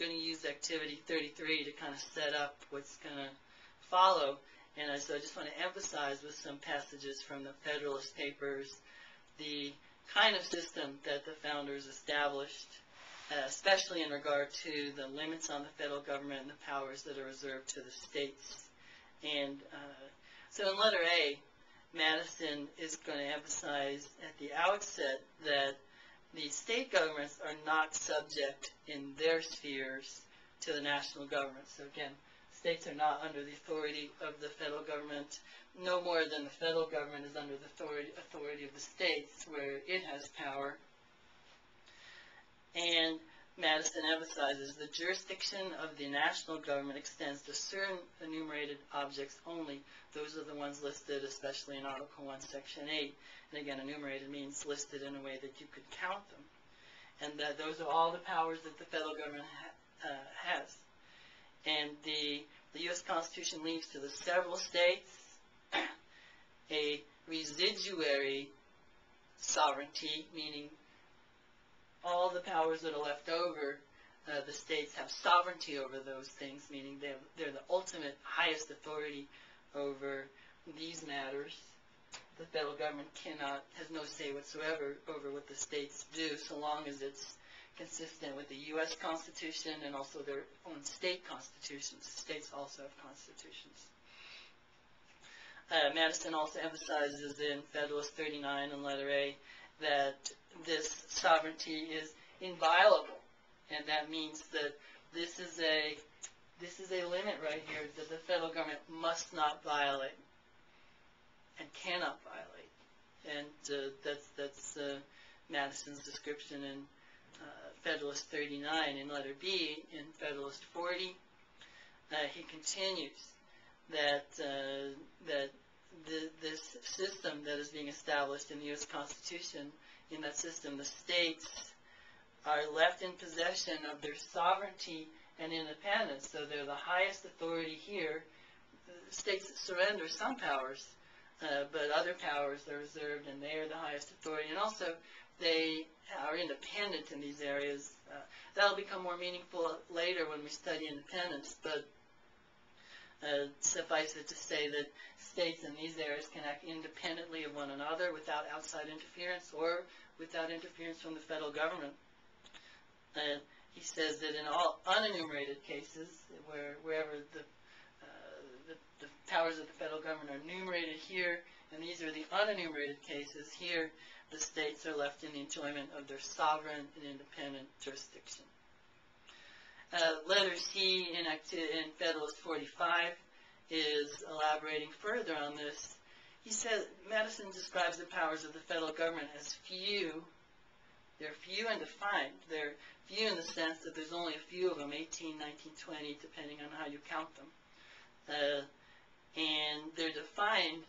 going to use activity 33 to kind of set up what's going to follow. And so I just want to emphasize with some passages from the Federalist Papers the kind of system that the founders established, especially in regard to the limits on the federal government and the powers that are reserved to the states. And so in letter A, Madison is going to emphasize at the outset that the state governments are not subject in their spheres to the national government. So again, states are not under the authority of the federal government, no more than the federal government is under the authority of the states, where it has power. And Madison emphasizes the jurisdiction of the national government extends to certain enumerated objects only. Those are the ones listed, especially in Article 1, Section 8. And again, enumerated means listed in a way that you could count them. And that those are all the powers that the federal government has. And the U.S. Constitution leaves to the several states a residuary sovereignty, meaning all the powers that are left over, the states have sovereignty over those things, meaning they're the ultimate highest authority over these matters. The federal government has no say whatsoever over what the states do, so long as it's consistent with the U.S. Constitution and also their own state constitutions. States also have constitutions. Madison also emphasizes in Federalist 39 and letter A that this sovereignty is inviolable, and that means that this is a limit right here that the federal government must not violate and cannot violate. And that's Madison's description in Federalist 39. In letter B, in Federalist 40, he continues that this system that is being established in the U.S. Constitution, in that system, the states are left in possession of their sovereignty and independence. So they're the highest authority here. The states surrender some powers, but other powers are reserved, and they are the highest authority. And also, they are independent in these areas. That'll become more meaningful later when we study independence, but suffice it to say that states in these areas can act independently of one another without outside interference or without interference from the federal government. He says that in all unenumerated cases, wherever the powers of the federal government are enumerated here, and these are the unenumerated cases, here the states are left in the enjoyment of their sovereign and independent jurisdiction. Letter C in Federalist 45 is elaborating further on this. He says, Madison describes the powers of the federal government as few. They're few and defined. They're few in the sense that there's only a few of them, 18, 19, 20, depending on how you count them. And they're defined,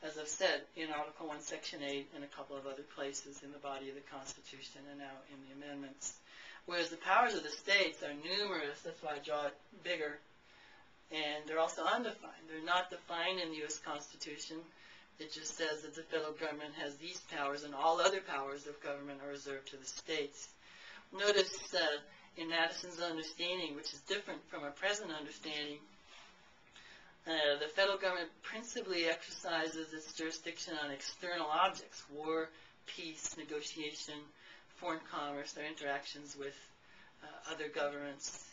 as I've said, in Article 1, Section 8, and a couple of other places in the body of the Constitution and now in the amendments. Whereas the powers of the states are numerous, that's why I draw it bigger, and they're also undefined. They're not defined in the U.S. Constitution. It just says that the federal government has these powers, and all other powers of government are reserved to the states. Notice in Madison's understanding, which is different from our present understanding, the federal government principally exercises its jurisdiction on external objects: war, peace, negotiation, foreign commerce, their interactions with other governments.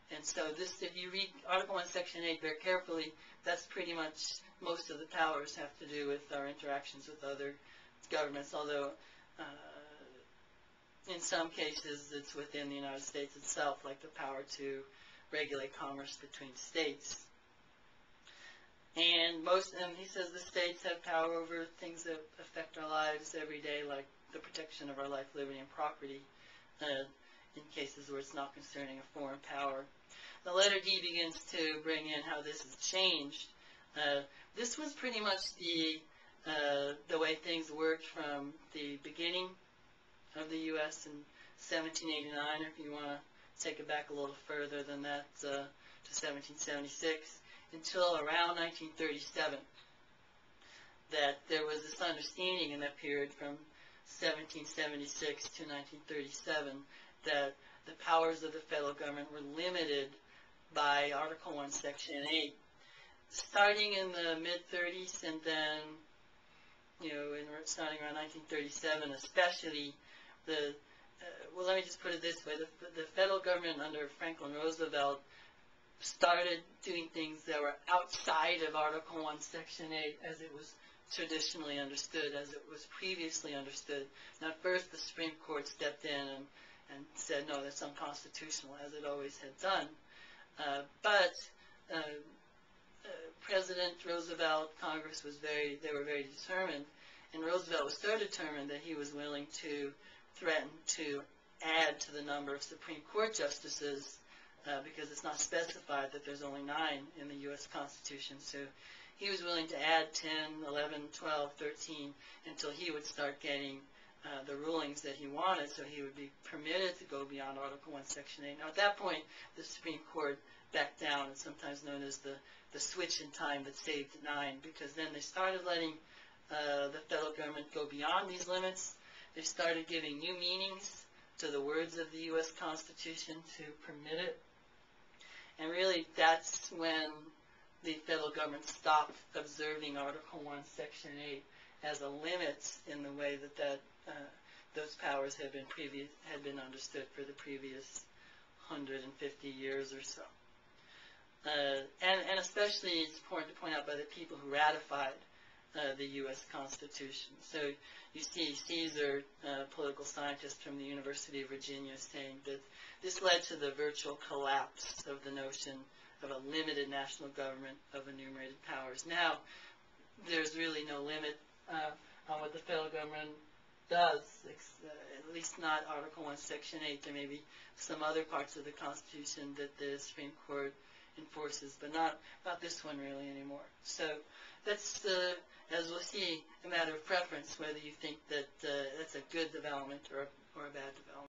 And so this, if you read Article 1, Section 8 very carefully, that's pretty much most of the powers have to do with our interactions with other governments, although in some cases it's within the United States itself, like the power to regulate commerce between states. And he says the states have power over things that affect our lives every day, like the protection of our life, liberty, and property, in cases where it's not concerning a foreign power. The letter D begins to bring in how this has changed. This was pretty much the way things worked from the beginning of the U.S. in 1789, or if you want to take it back a little further than that, to 1776, until around 1937, that there was this understanding in that period from 1776 to 1937 that the powers of the federal government were limited by Article 1, Section 8. Starting in the mid-30s and then, starting around 1937, especially well, let me just put it this way. The federal government under Franklin Roosevelt started doing things that were outside of Article 1, Section 8 as it was traditionally understood, as it was previously understood. Now, first the Supreme Court stepped in and said, no, that's unconstitutional, as it always had done. But President Roosevelt, Congress they were very determined, and Roosevelt was so determined that he was willing to threaten to add to the number of Supreme Court justices because it's not specified that there's only 9 in the U.S. Constitution. So he was willing to add 10, 11, 12, 13 until he would start getting the rulings that he wanted, so he would be permitted to go beyond Article 1, Section 8. Now, at that point, the Supreme Court backed down. It's sometimes known as the switch in time that saved 9, because then they started letting the federal government go beyond these limits. They started giving new meanings to the words of the U.S. Constitution to permit it. And really, that's when the federal government stopped observing Article 1, Section 8 as a limit in the way that those powers had been understood for the previous 150 years or so. And especially it's important to point out by the people who ratified the U.S. Constitution. So you see Caesar, a political scientist from the University of Virginia, saying that this led to the virtual collapse of the notion of a limited national government of enumerated powers. Now, there's really no limit on what the federal government does, at least not Article 1, Section 8. There may be some other parts of the Constitution that the Supreme Court enforces, but not this one really anymore. So that's, as we'll see, a matter of preference, whether you think that that's a good development or a bad development.